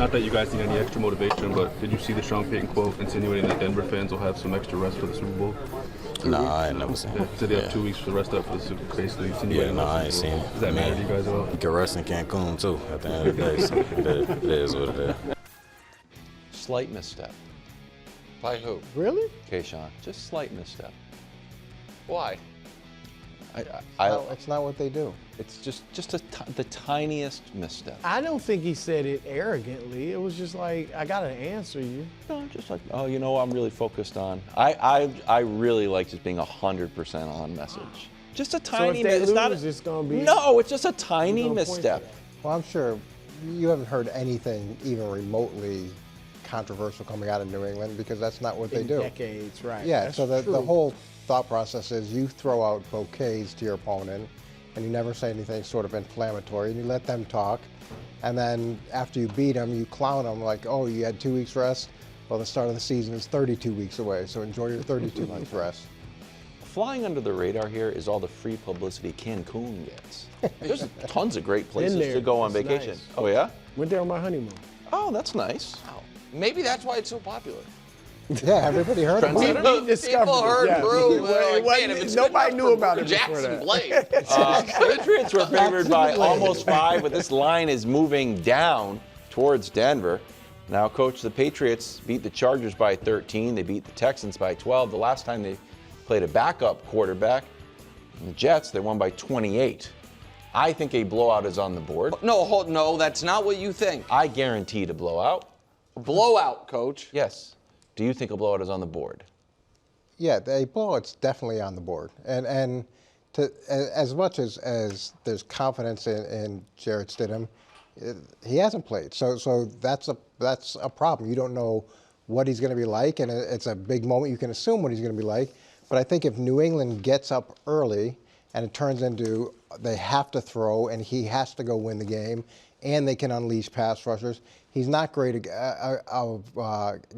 Not that you guys need any extra motivation, but did you see the Sean Payton quote insinuating that Denver fans will have some extra rest for the Super Bowl? Nah, I ain't never seen it. Did they have 2 weeks to rest up for the Super Bowl? Basically, insinuating I ain't seen it. Does that matter to you guys at all? You can rest in Cancun, too, at the end of the day. So it is what it is. Slight misstep. By who? Really? Kayshawn. Just slight misstep. Why? It's not what they do. It's just the tiniest misstep. I don't think he said it arrogantly. It was just like, I got to answer you. No, just like, oh, you know, I'm really focused on. I really like just being 100% on message. Just a tiny. So if they it's lose, it's gonna be. No, it's just a tiny misstep. Well, I'm sure you haven't heard anything even remotely controversial coming out of New England because that's not what they do. Decades, right? Yeah. That's so the true. whole thought process is you throw out bouquets to your opponent, and you never say anything sort of inflammatory, and you let them talk, and then after you beat them, you clown them like, oh, you had 2 weeks rest. Well, the start of the season is 32 weeks away, so enjoy your 32 months rest. Flying under the radar here is all the free publicity Cancun gets. There's tons of great places to go on It's vacation. nice. Oh, yeah? Went there on my honeymoon. Oh, that's nice. Maybe that's why it's so popular. Yeah, everybody heard about it. People heard Brew. Nobody knew about it before Jackson that. Blake. Patriots were favored by almost 5, but this line is moving down towards Denver. Now, Coach, the Patriots beat the Chargers by 13. They beat the Texans by 12. The last time they played a backup quarterback, the Jets, they won by 28. I think a blowout is on the board. No, that's not what you think. I guaranteed a blowout. Blowout, Coach. Yes. Do you think a blowout is on the board? Yeah, a blowout's definitely on the board. And as much as there's confidence in Jarrett Stidham, he hasn't played. So that's a problem. You don't know what he's going to be like, and it's a big moment. You can assume what he's going to be like. But I think if New England gets up early and it turns into they have to throw and he has to go win the game and they can unleash pass rushers, he's not great at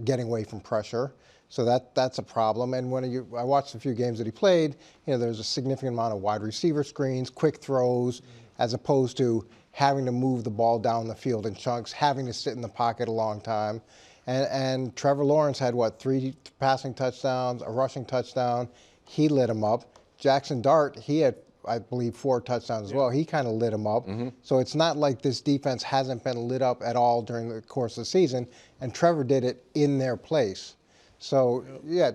getting away from pressure. So that's a problem. And when I watched a few games that he played, there's a significant amount of wide receiver screens, quick throws, as opposed to having to move the ball down the field in chunks, having to sit in the pocket a long time. And Trevor Lawrence had, 3 passing touchdowns, a rushing touchdown. He lit him up. Jackson Dart, he had, I believe, 4 touchdowns as well. He kind of lit him up. Mm-hmm. So it's not like this defense hasn't been lit up at all during the course of the season, and Trevor did it in their place. So, yeah,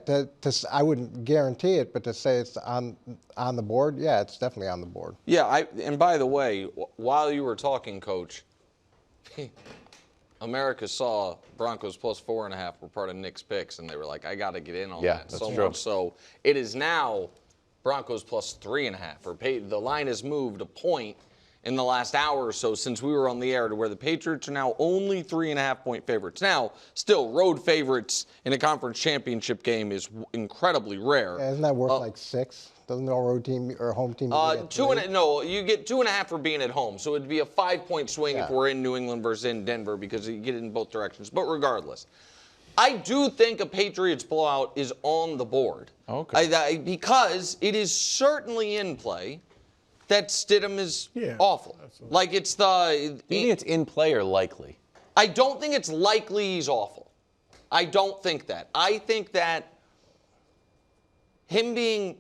I wouldn't guarantee it, but to say it's on the board, yeah, it's definitely on the board. Yeah, and by the way, while you were talking, Coach, America saw Broncos plus 4.5 were part of Nick's picks, and they were like, I got to get in on that. So true. much so it is now Broncos plus 3.5. The line has moved a point in the last hour or so since we were on the air to where the Patriots are now only 3.5-point favorites. Now, still, road favorites in a conference championship game is incredibly rare. Yeah, isn't that worth like 6? Doesn't no road team or home team get 2 and no, you get 2.5 for being at home. So it'd be a 5-point swing if we're in New England versus in Denver because you get it in both directions. But regardless, I do think a Patriots blowout is on the board. Okay. Because it is certainly in play that Stidham is awful. Absolutely. Like it's Do you think it's in play or likely? I don't think it's likely he's awful. I don't think that. I think that him being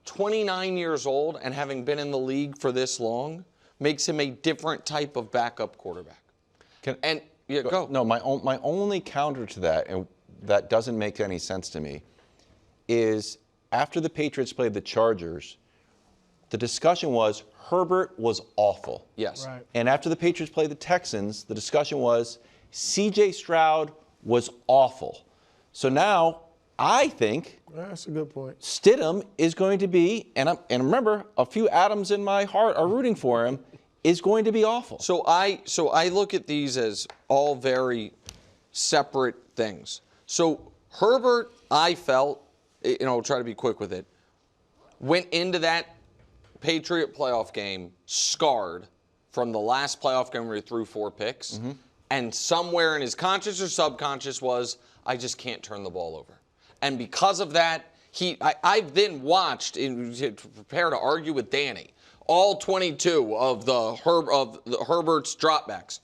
29 years old and having been in the league for this long makes him a different type of backup quarterback. Go. No, my only counter to that, and that doesn't make any sense to me, is after the Patriots played the Chargers, the discussion was Herbert was awful. Yes. Right. And after the Patriots played the Texans, the discussion was C.J. Stroud was awful. So now I think That's a good point. Stidham is going to be, and remember, a few atoms in my heart are rooting for him, is going to be awful. So I look at these as all very separate things. So Herbert, I felt, I'll try to be quick with it, went into that Patriot playoff game scarred from the last playoff game where he threw 4 picks. Mm-hmm. And somewhere in his conscious or subconscious was, I just can't turn the ball over. And because of that, I've then watched, to prepare to argue with Danny, all 22 of Herbert's dropbacks.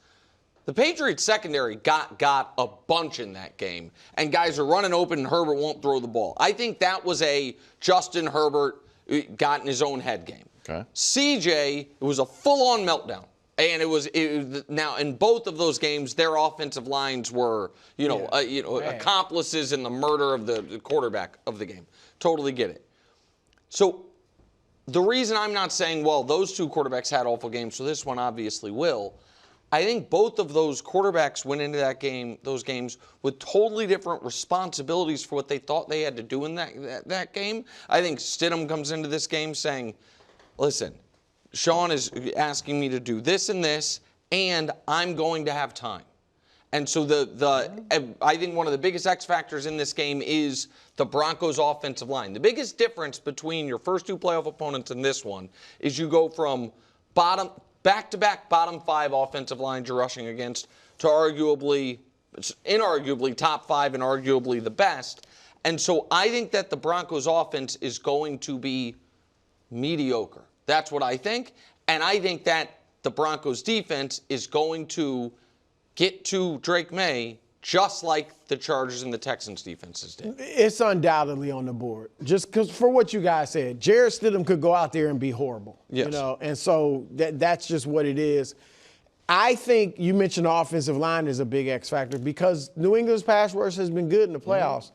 The Patriots secondary got a bunch in that game, and guys are running open and Herbert won't throw the ball. I think that was a Justin Herbert got in his own head game. Okay. CJ, it was a full-on meltdown. And it was now in both of those games, their offensive lines were, accomplices in the murder of the quarterback of the game. Totally get it. So the reason I'm not saying, well, those two quarterbacks had awful games, so this one obviously will. I think both of those quarterbacks went into those games with totally different responsibilities for what they thought they had to do in that game. I think Stidham comes into this game saying, listen, Sean is asking me to do this and this, and I'm going to have time. And so I think one of the biggest X factors in this game is the Broncos' offensive line. The biggest difference between your first two playoff opponents and this one is you go from back-to-back bottom 5 offensive lines you're rushing against to inarguably top 5 and arguably the best. And so I think that the Broncos' offense is going to be mediocre. That's what I think. And I think that the Broncos defense is going to get to Drake May just like the Chargers and the Texans defenses did. It's undoubtedly on the board. Just because for what you guys said, Jarrett Stidham could go out there and be horrible. Yes. And so that's just what it is. I think you mentioned the offensive line is a big X factor because New England's pass rush has been good in the playoffs.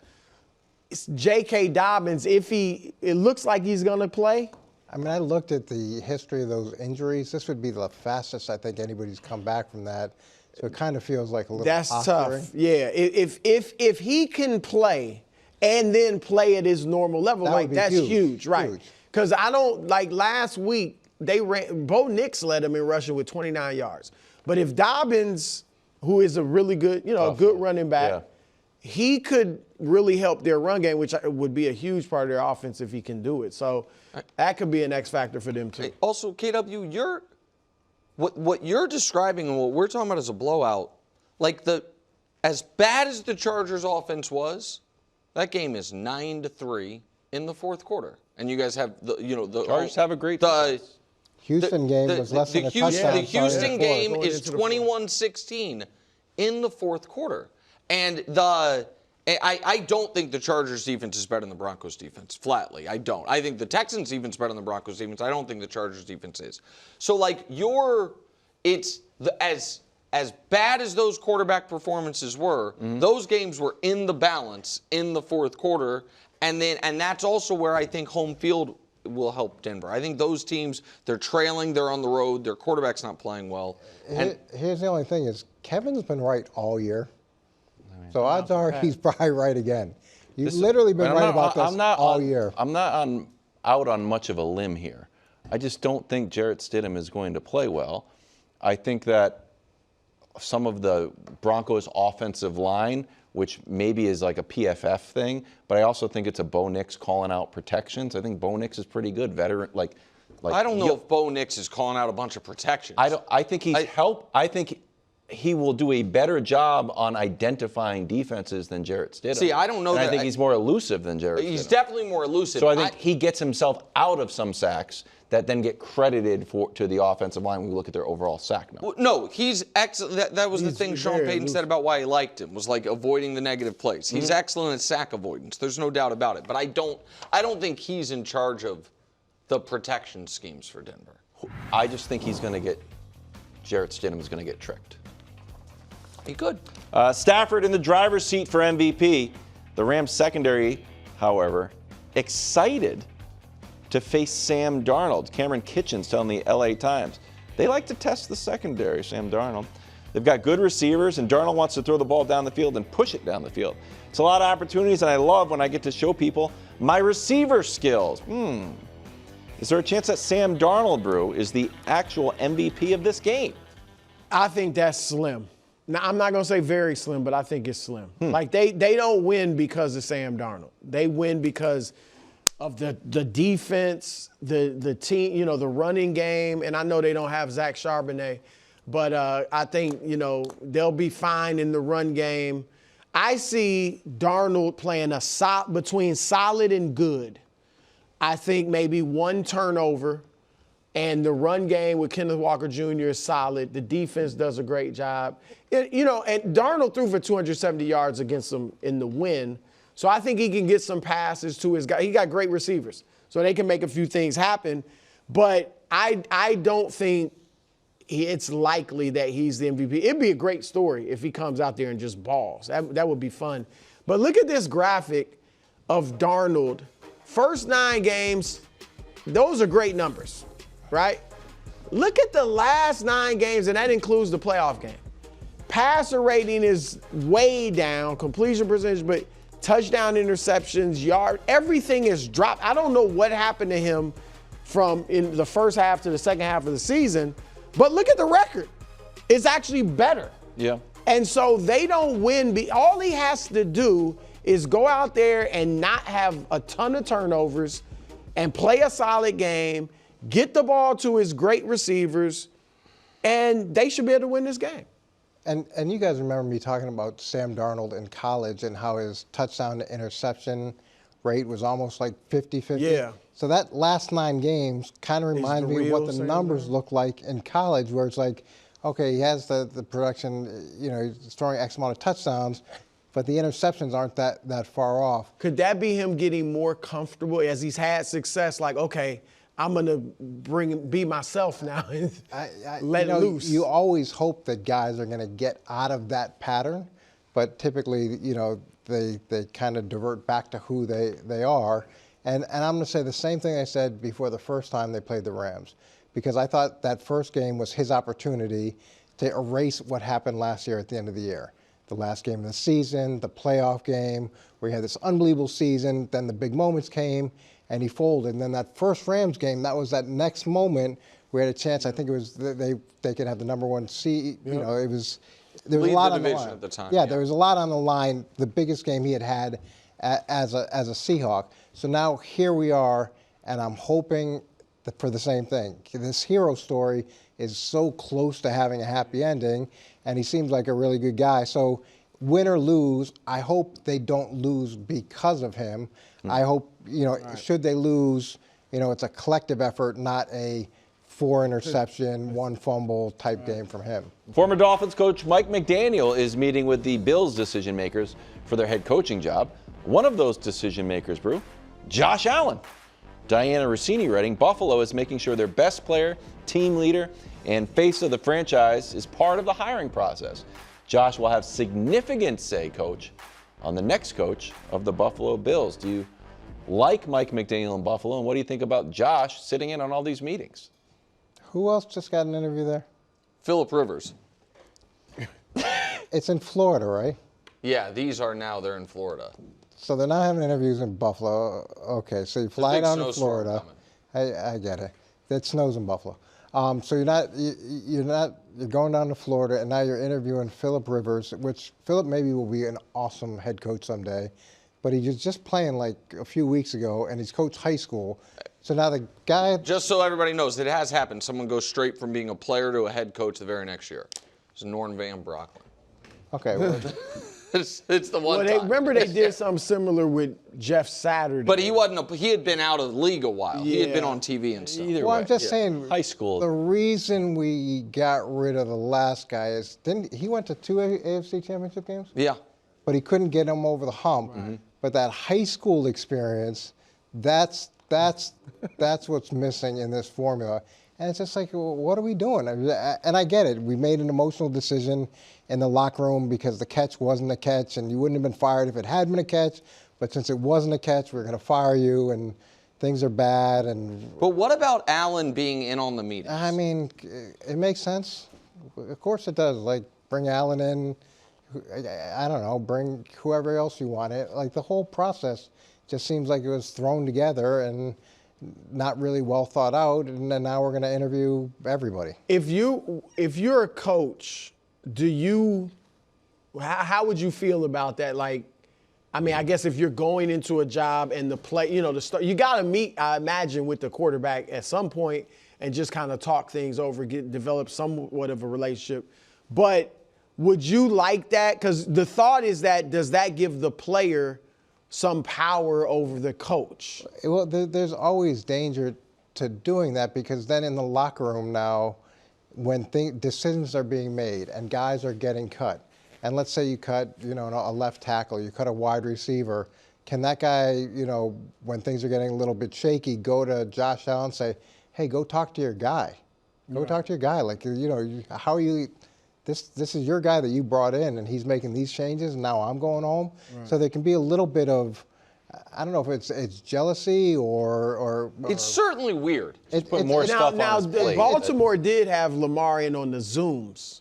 It's J.K. Dobbins, it looks like he's going to play. I mean, I looked at the history of those injuries. This would be the fastest I think anybody's come back from that. So it kind of feels like a little That's posturing. tough. Yeah. If he can play and then play at his normal level, that's huge. Right. Because I don't, last week, Bo Nix led him in rushing with 29 yards. But if Dobbins, who is a really good, good running back, he could really help their run game, which would be a huge part of their offense if he can do it. So that could be an X factor for them too. Also, KW, what you're describing and what we're talking about is a blowout. As bad as the Chargers offense was, that game is 9-3 in the fourth quarter. And you guys have the Chargers have a great defense. Houston game was less than a touchdown. The Houston game is 21-16 in the fourth quarter. And I don't think the Chargers defense is better than the Broncos defense, flatly. I don't. I think the Texans defense is better than the Broncos defense. I don't think the Chargers defense is. So as bad as those quarterback performances were, those games were in the balance in the fourth quarter. And that's also where I think home field will help Denver. I think those teams, they're trailing, they're on the road, their quarterback's not playing well. Here's the only thing is Kevin's been right all year. So odds are he's probably right again. You've literally been right about this all year. I'm not out on much of a limb here. I just don't think Jarrett Stidham is going to play well. I think that some of the Broncos' offensive line, which maybe is like a PFF thing, but I also think it's a Bo Nix calling out protections. I think Bo Nix is pretty good, veteran. I don't know if Bo Nix is calling out a bunch of protections. I think he's I think he will do a better job on identifying defenses than Jarrett Stidham. See, I don't know that. I think he's more elusive than Jarrett Stidham. He's definitely more elusive. So I think he gets himself out of some sacks that then get credited to the offensive line when we look at their overall sack number. Well, no, he's excellent. That was the thing Sean Payton said about why he liked him, was avoiding the negative plays. He's excellent at sack avoidance. There's no doubt about it. But I don't think he's in charge of the protection schemes for Denver. I just think Jarrett Stidham is going to get tricked. He could. Stafford in the driver's seat for MVP. The Rams secondary, however, excited to face Sam Darnold. Cameron Kitchens telling the LA Times. They like to test the secondary, Sam Darnold. They've got good receivers, and Darnold wants to throw the ball down the field and push it down the field. It's a lot of opportunities, and I love when I get to show people my receiver skills. Is there a chance that Sam Darnold, Brew, is the actual MVP of this game? I think that's slim. Now, I'm not going to say very slim, but I think it's slim. They don't win because of Sam Darnold. They win because of the defense, the team, the running game. And I know they don't have Zach Charbonnet, but I think, they'll be fine in the run game. I see Darnold playing between solid and good. I think maybe one turnover, And the run game with Kenneth Walker Jr. is solid. The defense does a great job. And Darnold threw for 270 yards against them in the win. So I think he can get some passes to his guy. He got great receivers, so they can make a few things happen. But I don't think it's likely that he's the MVP. It'd be a great story if he comes out there and just balls. That would be fun. But look at this graphic of Darnold. First 9 games, those are great numbers, right? Look at the last 9 games, and that includes the playoff game. Passer rating is way down, completion percentage, but touchdown, interceptions, yard, everything is dropped. I don't know what happened to him from in the first half to the second half of the season, but look at the record. It's actually better. Yeah. And so they don't win. All he has to do is go out there and not have a ton of turnovers and play a solid game, get the ball to his great receivers, and they should be able to win this game. And you guys remember me talking about Sam Darnold in college and how his touchdown to interception rate was almost like 50-50. Yeah. So that last 9 games kind of reminds me of what the numbers look like in college, where it's like, okay, he has the production, he's throwing X amount of touchdowns, but the interceptions aren't that far off. Could that be him getting more comfortable as he's had success? Like, okay, I'm going to be myself now and let it loose. You always hope that guys are going to get out of that pattern, but typically, they kind of divert back to who they are. And I'm going to say the same thing I said before the first time they played the Rams, because I thought that first game was his opportunity to erase what happened last year at the end of the year. The last game of the season, the playoff game, where he had this unbelievable season, then the big moments came, and he folded. And then that first Rams game, that was that next moment where he had a chance. I think it was they could have the number 1 seed. There was a lot on the line at the time. Yeah, there was a lot on the line. The biggest game he had as a Seahawk. So now here we are, and I'm hoping for the same thing. This hero story is so close to having a happy ending, and he seems like a really good guy. So win or lose, I hope they don't lose because of him. I hope, should they lose, it's a collective effort, not a 4 interception, 1 fumble type game from him. Former Dolphins coach Mike McDaniel is meeting with the Bills decision makers for their head coaching job. One of those decision makers, Brew, Josh Allen. Diana Rossini writing, Buffalo is making sure their best player, team leader, and face of the franchise is part of the hiring process. Josh will have significant say, coach, on the next coach of the Buffalo Bills. Do you like Mike McDaniel in Buffalo, and what do you think about Josh sitting in on all these meetings? Who else just got an interview there? Phillip Rivers. It's in Florida, right? Yeah, they're in Florida. So they're not having interviews in Buffalo. Okay, so you fly down to Florida. I get it. It snows in Buffalo. So you're going down to Florida, and now you're interviewing Phillip Rivers, which Phillip maybe will be an awesome head coach someday, but he was just playing like a few weeks ago, and he's coached high school. So now the guy... Just so everybody knows, it has happened. Someone goes straight from being a player to a head coach the very next year. It's Norm Van Brocklin. Okay, well... It's the one time. Remember they did something similar with Jeff Saturday. But he had been out of the league a while. Yeah. He had been on TV and stuff. Either Well, way, I'm just saying, high school. The reason we got rid of the last guy is he went to 2 AFC Championship games? Yeah. But he couldn't get him over the hump. Right. But that high school experience, that's what's missing in this formula. And it's just like, well, what are we doing? And I get it. We made an emotional decision in the locker room because the catch wasn't a catch, and you wouldn't have been fired if it had been a catch. But since it wasn't a catch, we're going to fire you, and things are bad. But what about Allen being in on the meetings? I mean, it makes sense. Of course it does. Like, bring Allen in. I don't know. Bring whoever else you want. Like, the whole process just seems like it was thrown together and not really well thought out, and then now we're going to interview everybody. If you're a coach, how would you feel about that? Like, I mean, I guess if you're going into a job and you got to meet, I imagine, with the quarterback at some point and just kind of talk things over, develop somewhat of a relationship. But would you like that? Because the thought is that, does that give the player some power over the coach? Well, there's always danger to doing that, because then in the locker room now, when decisions are being made and guys are getting cut, and let's say you cut, a left tackle, you cut a wide receiver, can that guy, when things are getting a little bit shaky, go to Josh Allen and say, hey, go talk to your guy. Go talk to your guy. Like, how are you, this is your guy that you brought in, and he's making these changes, and now I'm going home. Right. So there can be a little bit of, I don't know if it's jealousy or it's certainly weird. Put more stuff on his plate. Baltimore did have Lamar in on the Zooms,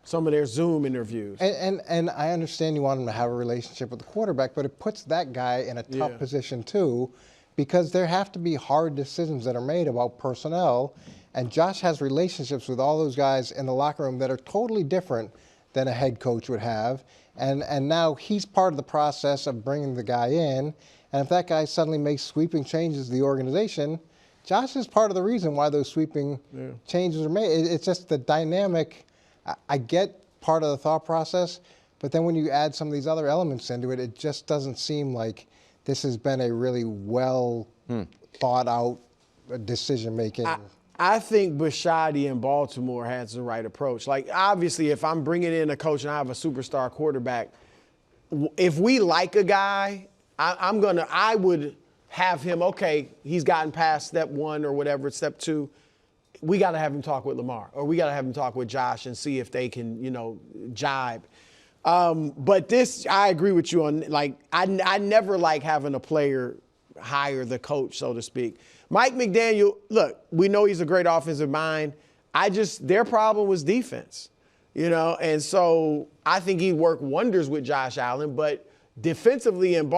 some of their Zoom interviews. And I understand you want him to have a relationship with the quarterback, but it puts that guy in a tough position too, because there have to be hard decisions that are made about personnel. And Josh has relationships with all those guys in the locker room that are totally different than a head coach would have. And now he's part of the process of bringing the guy in. And if that guy suddenly makes sweeping changes to the organization, Josh is part of the reason why those sweeping changes are made. It's just the dynamic. I get part of the thought process, but then when you add some of these other elements into it, it just doesn't seem like this has been a really well thought out decision making. I think Bisciotti in Baltimore has the right approach. Like, obviously, if I'm bringing in a coach and I have a superstar quarterback, if we like a guy, I would have him, okay, he's gotten past step one or whatever, step two. We got to have him talk with Lamar, or we got to have him talk with Josh and see if they can, jibe. But this, I agree with you on, like, I never like having a player hire the coach, so to speak. Mike McDaniel, look, we know he's a great offensive mind. Their problem was defense, and so I think he'd work wonders with Josh Allen, but defensively in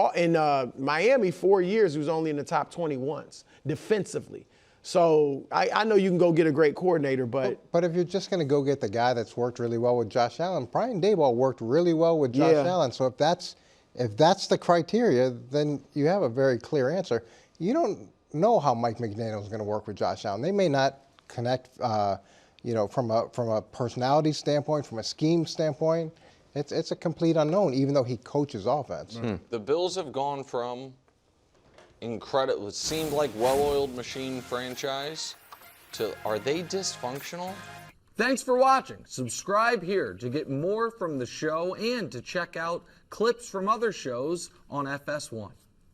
Miami, 4 years, he was only in the top 20 once, defensively. So I know you can go get a great coordinator, but if you're just going to go get the guy that's worked really well with Josh Allen, Brian Daboll worked really well with Josh Allen. So if that's the criteria, then you have a very clear answer. You don't know how Mike McDaniel is going to work with Josh Allen. They may not connect, from a personality standpoint, from a scheme standpoint. It's a complete unknown, even though he coaches offense. The Bills have gone from incredible, it seemed like well-oiled machine franchise to, are they dysfunctional? Thanks for watching. Subscribe here to get more from the show and to check out clips from other shows on FS1.